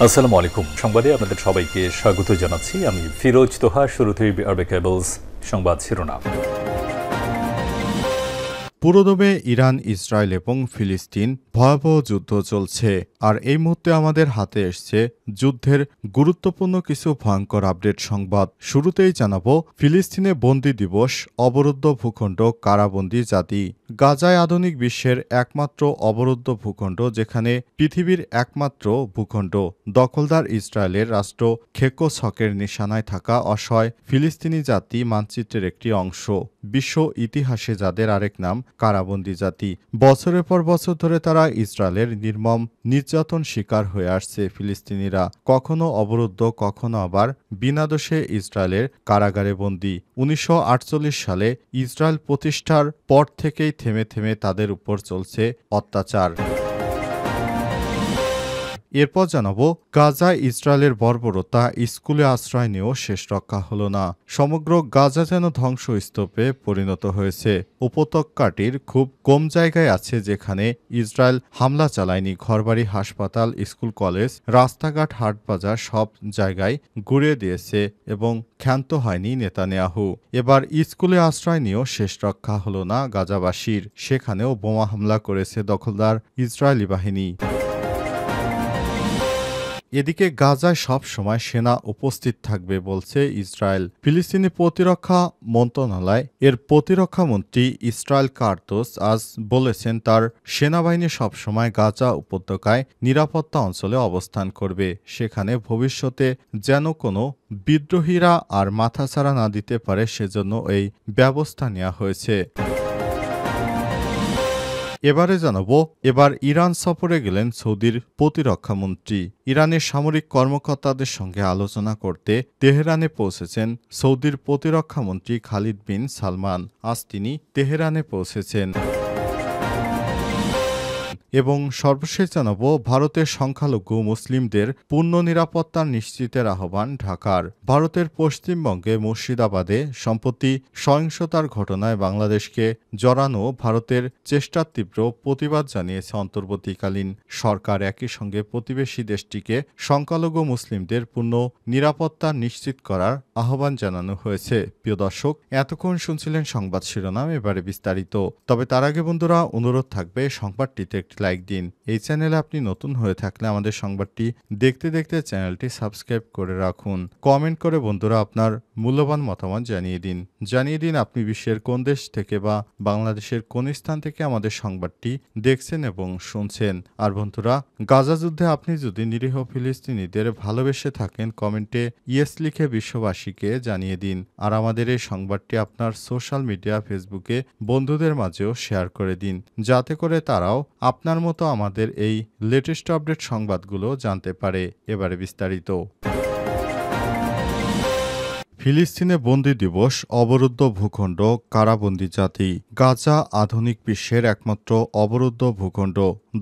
আসসালামু আলাইকুম। সংবাদে আপনাদের সবাইকে স্বাগত জানাচ্ছি। আমি ফিরোজ তোহা। শুরুতেই আরবে কেবলস সংবাদ শিরোনাম। পুরোদমে ইরান, ইসরায়েল এবং ফিলিস্তিন ভয়াবহ যুদ্ধ চলছে। আর এই মুহূর্তে আমাদের হাতে এসছে যুদ্ধের গুরুত্বপূর্ণ কিছু ভয়ঙ্কর আপডেট সংবাদ। শুরুতেই জানাবো ফিলিস্তিনে বন্দি দিবস, অবরুদ্ধ ভূখণ্ড, কারাবন্দী জাতি। গাজায় আধুনিক বিশ্বের একমাত্র অবরুদ্ধ ভূখণ্ড, যেখানে পৃথিবীর একমাত্র ভূখণ্ড দখলদার ইসরায়েলের রাষ্ট্র খেকোস হকের নিশানায় থাকা অসহায় ফিলিস্তিনি জাতি মানচিত্রের একটি অংশ। বিশ্ব ইতিহাসে যাদের আরেক নাম কারাবন্দী জাতি। বছরের পর বছর ধরে তারা ইসরায়েলের নির্মম নির্যাতন শিকার হয়ে আসছে। ফিলিস্তিনিরা কখনো অবরুদ্ধ, কখনো আবার বিনা দোষে ইসরায়েলের কারাগারে বন্দী। 1948 সালে ইসরায়েল প্রতিষ্ঠার পর থেকেই থেমে থেমে তাদের উপর চলছে অত্যাচার। এরপর জানাবো গাজায় ইসরায়েলের বর্বরতা, স্কুলে আশ্রয় নিয়েও শেষ রক্ষা হলো না। সমগ্র গাজা যেন ধ্বংসস্তূপে পরিণত হয়েছে। উপত্যকাটির খুব কম জায়গায় আছে যেখানে ইসরায়েল হামলা চালায়নি। ঘরবাড়ি, হাসপাতাল, স্কুল, কলেজ, রাস্তাঘাট, হাট বাজার সব জায়গায় গুড়িয়ে দিয়েছে এবং ক্ষান্ত হয়নি নেতানিয়াহু। এবার স্কুলে আশ্রয় নিয়েও শেষ রক্ষা হলো না গাজাবাসীর। সেখানেও বোমা হামলা করেছে দখলদার ইসরায়েলি বাহিনী। এদিকে গাজায় সব সময় সেনা উপস্থিত থাকবে বলছে ইসরায়েল। ফিলিস্তিনি প্রতিরক্ষা মন্ত্রণালয় এর প্রতিরক্ষা মন্ত্রী ইসরায়েল কার্তোস আজ বলেছেন তার সেনাবাহিনী সবসময় গাজা উপত্যকায় নিরাপত্তা অঞ্চলে অবস্থান করবে। সেখানে ভবিষ্যতে যেন কোনো বিদ্রোহীরা আর মাথাছাড়া না দিতে পারে সেজন্য এই ব্যবস্থা নেওয়া হয়েছে। এবারে জানাবো, এবার ইরান সফরে গেলেন সৌদির প্রতিরক্ষা মন্ত্রী। ইরানের সামরিক কর্মকর্তাদের সঙ্গে আলোচনা করতে তেহরানে পৌঁছেছেন সৌদির প্রতিরক্ষা মন্ত্রী খালিদ বিন সালমান। আজ তিনি তেহরানে পৌঁছেছেন। এবং সর্বশেষ জানাবো, ভারতের সংখ্যালঘু মুসলিমদের পূর্ণ নিরাপত্তা নিশ্চিতের আহ্বান ঢাকার। ভারতের পশ্চিমবঙ্গে মুর্শিদাবাদে সম্প্রতি সহিংসতার ঘটনায় বাংলাদেশকে জড়ানো ভারতের চেষ্টার তীব্র প্রতিবাদ জানিয়েছে অন্তর্বর্তীকালীন সরকার। একই সঙ্গে প্রতিবেশী দেশটিকে সংখ্যালঘু মুসলিমদের পূর্ণ নিরাপত্তা নিশ্চিত করার আহ্বান জানানো হয়েছে। প্রিয় দর্শক, এতক্ষণ শুনছিলেন সংবাদ শিরোনাম, এবারে বিস্তারিত। তবে তার আগে বন্ধুরা, অনুরোধ থাকবে সংবাদটিতে একটি লাইক দিন। এই চ্যানেলে আপনি নতুন হয়ে থাকলে আমাদের সংবাদটি দেখতে দেখতে চ্যানেলটি সাবস্ক্রাইব করে রাখুন। কমেন্ট করে বন্ধুরা আপনার মূল্যবান মতামত জানিয়ে দিন আপনি বিশ্বের কোন দেশ থেকে বা বাংলাদেশের কোন স্থান থেকে আমাদের সংবাদটি দেখছেন এবং শুনছেন। আর বন্ধুরা, গাজা যুদ্ধে আপনি যদি নিরীহ ফিলিস্তিনিদের ভালোবেসে থাকেন, কমেন্টে ইয়েস লিখে বিশ্ববাসীকে জানিয়ে দিন। আর আমাদের এই সংবাদটি আপনার সোশ্যাল মিডিয়া, ফেসবুকে বন্ধুদের মাঝেও শেয়ার করে দিন, যাতে করে তারাও আপনার মতো আমাদের এই লেটেস্ট আপডেট সংবাদগুলো জানতে পারে। এবারে বিস্তারিত। ফিলিস্তিনে বন্দি দিবস, অবরুদ্ধ ভূখণ্ড, কারাবন্দী জাতি। গাজা আধুনিক বিশ্বের একমাত্র অবরুদ্ধ ভূখণ্ড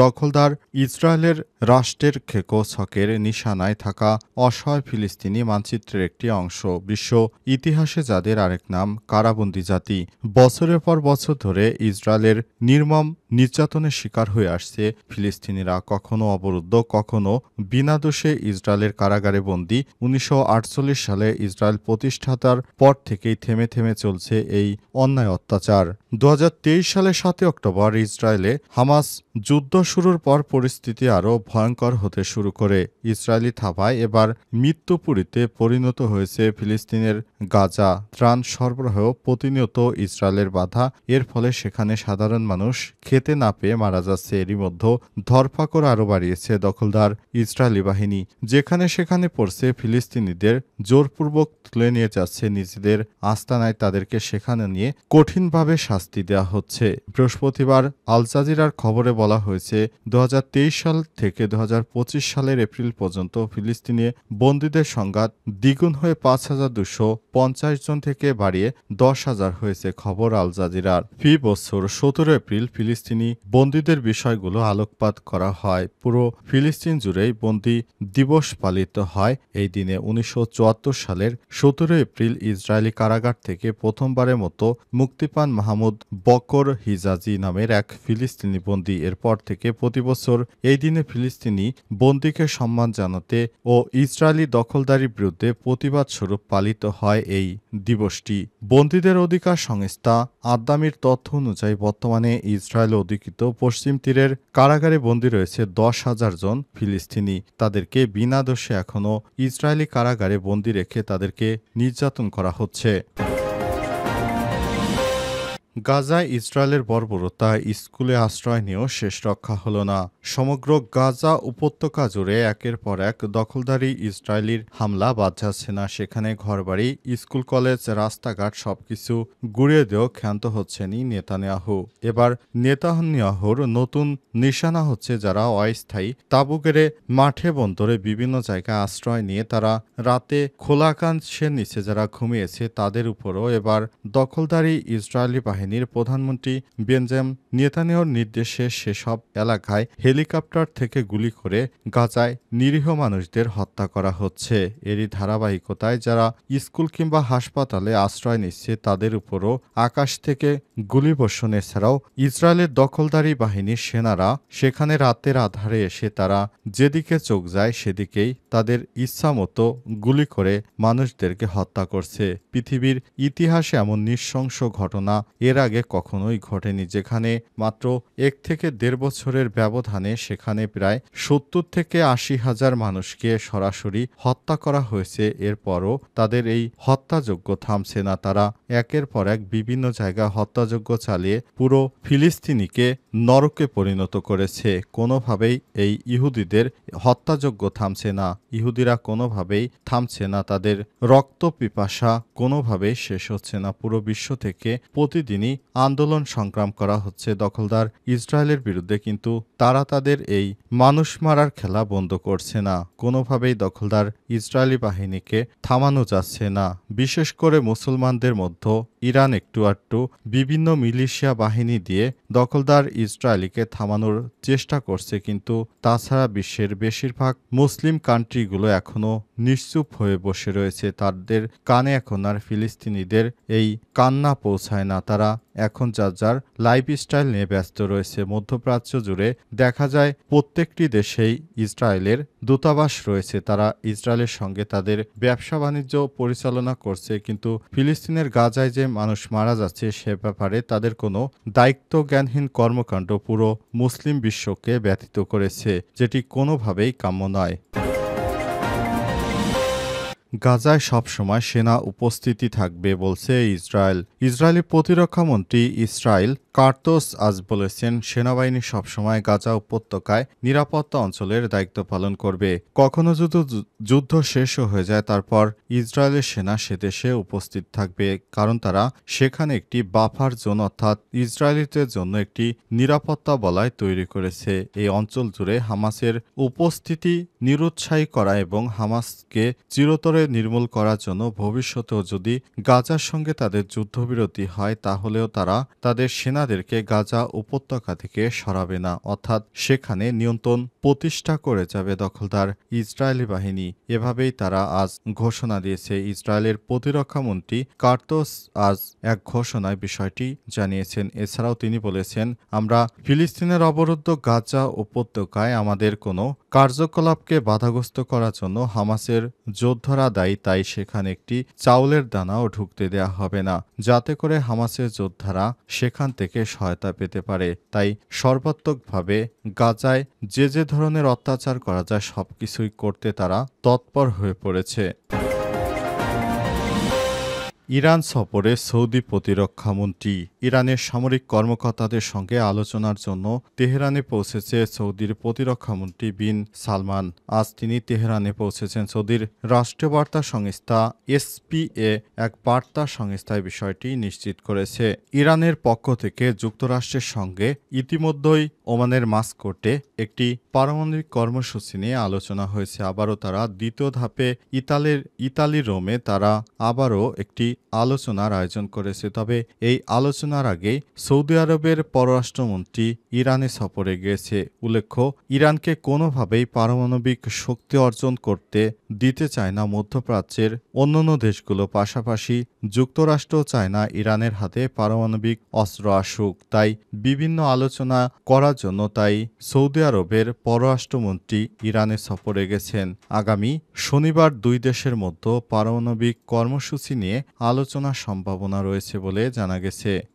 দখলদার ইসরায়েলের রাষ্ট্রের খেকোস হকের নিশানায় থাকা অসহায় ফিলিস্তিনি মানচিত্রের একটি অংশ। বিশ্ব ইতিহাসে যাদের আরেক নাম কারাবন্দী জাতি। বছরের পর বছর ধরে ইসরায়েলের নির্মম নির্যাতনের শিকার হয়ে আসছে ফিলিস্তিনিরা। কখনো অবরুদ্ধ, কখনো বিনা দোষে ইসরায়েলের কারাগারে বন্দী। 1948 সালে ইসরায়েল প্রতিষ্ঠাতার পর থেকেই থেমে থেমে চলছে এই অন্যায় অত্যাচার। 2023 সালের 7 অক্টোবর ইসরায়েলে হামাস যুদ্ধ শুরুর পর পরিস্থিতি আরও ভয়ঙ্কর হতে শুরু করে। ইসরায়েলি থাবায় এবার মৃত্যুপুরীতে পরিণত হয়েছে ফিলিস্তিনের গাজা। ত্রাণ সরবরাহ প্রতিনিয়ত ইসরায়েলের বাধা। এর ফলে সেখানে সাধারণ মানুষ খেতে না পেয়ে মারা যাচ্ছে। এরই মধ্যে ধরপাকড় আরও বাড়িয়েছে দখলদার ইসরায়েলি বাহিনী। যেখানে সেখানে পড়ছে ফিলিস্তিনিদের জোরপূর্বক তুলে নিয়ে যাচ্ছে নিজেদের আস্তানায়। তাদেরকে সেখানে নিয়ে কঠিনভাবে শাস্তি দেওয়া হচ্ছে। বৃহস্পতিবার আল জাজিরার খবরে বলা হয়েছে 2023 সাল থেকে 2025 সালের এপ্রিল পর্যন্ত ফিলিস্তিনে বন্দীদের সংখ্যা দ্বিগুণ হয়ে 5250 জন থেকে বাড়িয়ে 10,000 হয়েছে। খবর আল জাজিরার। ফি বছর 17 এপ্রিল ফিলিস্তিনি বন্দীদের বিষয়গুলো আলোকপাত করা হয়। পুরো ফিলিস্তিন জুড়েই বন্দী দিবস পালিত হয় এই দিনে। 1974 সালের 17 এপ্রিল ইসরায়েলি কারাগার থেকে প্রথমবারের মতো মুক্তি পান মাহমুদ বকর হিজাজি নামের এক ফিলিস্তিনি বন্দী। এরপর থেকে থেকে প্রতিবছর এই দিনে ফিলিস্তিনি বন্দীকে সম্মান জানাতে ও ইসরায়েলি দখলদারির বিরুদ্ধে প্রতিবাদ স্বরূপ পালিত হয় এই দিবসটি। বন্দীদের অধিকার সংস্থা আদ্দামির তথ্য অনুযায়ী বর্তমানে ইসরায়েল অধিকৃত পশ্চিম তীরের কারাগারে বন্দী রয়েছে 10,000 জন ফিলিস্তিনি। তাদেরকে বিনা দোষে এখনও ইসরায়েলি কারাগারে বন্দী রেখে তাদেরকে নির্যাতন করা হচ্ছে। গাজায় ইসরায়েলের বর্বরতা, স্কুলে আশ্রয় নিয়েও শেষ রক্ষা হলো না। সমগ্র গাজা উপত্যকা জুড়ে একের পর এক দখলদারি ইসরায়েলির হামলা বাদ যাচ্ছে না। সেখানে ঘরবাড়ি, স্কুল, কলেজ, রাস্তাঘাট সবকিছু গুঁড়িয়ে দিয়েও ক্ষান্ত হচ্ছেনই নেতানিয়াহু। এবার নেতানিয়াহুর নতুন নিশানা হচ্ছে যারা অস্থায়ী তাঁবু গেড়ে মাঠে বন্দরে বিভিন্ন জায়গায় আশ্রয় নিয়ে তারা রাতে খোলা আকাশের নিচে যারা ঘুমিয়েছে তাদের উপরও এবার দখলদারি ইসরায়েলি বাহিনীর প্রধানমন্ত্রী বেঞ্জামিন নেতানিয়াহুর নির্দেশে সেসব এলাকায় হেলিকপ্টার থেকে গুলি করে গাজায় নিরীহ মানুষদের হত্যা করা হচ্ছে। এরই ধারাবাহিকতায় যারা স্কুল কিংবা হাসপাতালে আশ্রয় নিচ্ছে তাদের উপরও আকাশ থেকে গুলিবর্ষণ। এছাড়াও ইসরায়েলের দখলদারি বাহিনীর সেনারা সেখানে রাতের আধারে এসে তারা যেদিকে চোখ যায় সেদিকেই তাদের ইচ্ছামতো গুলি করে মানুষদেরকে হত্যা করছে। পৃথিবীর ইতিহাসে এমন নৃশংস ঘটনা এর আগে কখনোই ঘটেনি, যেখানে মাত্র 1 থেকে 1.5 বছরের ব্যবধানে সেখানে প্রায় 70 থেকে 80 হাজার মানুষকে সরাসরি হত্যা করা হয়েছে। এরপরও তাদের এই হত্যাযজ্ঞ থামছে না। তারা একের পর এক বিভিন্ন জায়গায় হত্যাযজ্ঞ চালিয়ে পুরো ফিলিস্তিনিকে নরকে পরিণত করেছে। কোনোভাবেই এই ইহুদিদের হত্যাযজ্ঞ থামছে না। ইহুদিরা কোনোভাবেই থামছে না। তাদের রক্ত পিপাসা কোনোভাবেই শেষ হচ্ছে না। পুরো বিশ্ব থেকে প্রতিদিনই আন্দোলন সংগ্রাম করা হচ্ছে দখলদার ইসরায়েলের বিরুদ্ধে, কিন্তু তারা তাদের এই মানুষ মারার খেলা বন্ধ করছে না। কোনোভাবেই দখলদার ইসরায়েলি বাহিনীকে থামানো যাচ্ছে না। বিশেষ করে মুসলমানদের মধ্যে ইরান একটু আধটু বিভিন্ন মিলিশিয়া বাহিনী দিয়ে দখলদার ইসরায়েলিকে থামানোর চেষ্টা করছে, কিন্তু তাছাড়া বিশ্বের বেশিরভাগ মুসলিম কান্ট্রিগুলো এখনও নিশ্চুপ হয়ে বসে রয়েছে। তাদের কানে এখন আর ফিলিস্তিনিদের এই কান্না পৌঁছায় না। তারা এখন যার যার লাইফস্টাইল নিয়ে ব্যস্ত রয়েছে। মধ্যপ্রাচ্য জুড়ে দেখা যায় প্রত্যেকটি দেশেই ইসরায়েলের দূতাবাস রয়েছে। তারা ইসরায়েলের সঙ্গে তাদের ব্যবসা বাণিজ্য পরিচালনা করছে, কিন্তু ফিলিস্তিনের গাজায় যে মানুষ মারা যাচ্ছে সে ব্যাপারে তাদের কোনো দায়িত্বজ্ঞানহীন কর্মকাণ্ড পুরো মুসলিম বিশ্বকে ব্যথিত করেছে, যেটি কোনোভাবেই কাম্য নয়। গাজায় সবসময় সেনা উপস্থিতি থাকবে বলছে ইসরায়েল। ইসরায়েলি প্রতিরক্ষামন্ত্রী ইসরায়েল কার্তোস আজ বলেছেন, সেনাবাহিনী সবসময় গাজা উপত্যকায় নিরাপত্তা অঞ্চলের দায়িত্ব পালন করবে। কখনো যদি যুদ্ধ শেষও হয়ে যায় তারপর ইসরায়েলের সেনা সে দেশে উপস্থিত থাকবে, কারণ তারা সেখানে একটি বাফার জোন অর্থাৎ ইসরায়েলিদের জন্য একটি নিরাপত্তা বলয় তৈরি করেছে। এই অঞ্চল জুড়ে হামাসের উপস্থিতি নিরুৎসাহী করা এবং হামাসকে চিরতরে নির্মূল করার জন্য ভবিষ্যতেও যদি গাজার সঙ্গে তাদের যুদ্ধবিরতি হয় তাহলেও তারা তাদের সেনাদেরকে গাজা উপত্যকা থেকে সরাবে না, অর্থাৎ সেখানে নিয়ন্ত্রণ প্রতিষ্ঠা করে যাবে দখলদার ইসরায়েলি বাহিনী। এভাবেই তারা আজ ঘোষণা দিয়েছে। ইসরায়েলের প্রতিরক্ষামন্ত্রী কার্তোস আজ এক ঘোষণায় বিষয়টি জানিয়েছেন। এছাড়াও তিনি বলেছেন, আমরা ফিলিস্তিনের অবরুদ্ধ গাজা উপত্যকায় আমাদের কোনো কার্যকলাপকে বাধাগ্রস্ত করার জন্য হামাসের যোদ্ধারা দায়ী, তাই সেখানে একটি চাউলের দানাও ঢুকতে দেয়া হবে না, যাতে করে হামাসের যোদ্ধারা সেখান থেকে সহায়তা পেতে পারে। তাই সর্বাত্মকভাবে গাজায় যে যে ধরনের অত্যাচার করা যায় সবকিছুই করতে তারা তৎপর হয়ে পড়েছে। ইরান সফরে সৌদি প্রতিরক্ষামন্ত্রী। ইরানের সামরিক কর্মকর্তাদের সঙ্গে আলোচনার জন্য তেহরানে পৌঁছেছে সৌদির প্রতিরক্ষামন্ত্রী বিন সালমান। আজ তিনি তেহরানে পৌঁছেছেন। সৌদির রাষ্ট্রীয় বার্তা সংস্থা এসপিএ এক বার্তা সংস্থায় বিষয়টি নিশ্চিত করেছে। ইরানের পক্ষ থেকে যুক্তরাষ্ট্রের সঙ্গে ইতিমধ্যেই ওমানের মাস্কোটে একটি পারমাণবিক কর্মসূচি নিয়ে আলোচনা হয়েছে। আবারও তারা দ্বিতীয় ধাপে ইতালির রোমে তারা আবারও একটি আলোচনার আয়োজন করেছে। তবে এই আলোচনার আগে সৌদি আরবের পররাষ্ট্রমন্ত্রী ইরানে সফরে গিয়েছে। উল্লেখ্য, ইরানকে কোনোভাবেই পারমাণবিক শক্তি অর্জন করতে দিতে চায় না মধ্যপ্রাচ্যের অন্যান্য দেশগুলো। পাশাপাশি যুক্তরাষ্ট্র চায় না ইরানের হাতে পারমাণবিক অস্ত্র আসুক। তাই বিভিন্ন আলোচনা করার জন্য সৌদি আরবের পররাষ্ট্রমন্ত্রী ইরানে সফরে গেছেন। আগামী শনিবার দুই দেশের মধ্যে পারমাণবিক কর্মসূচি নিয়ে আলোচনার সম্ভাবনা রয়েছে বলে জানা গেছে।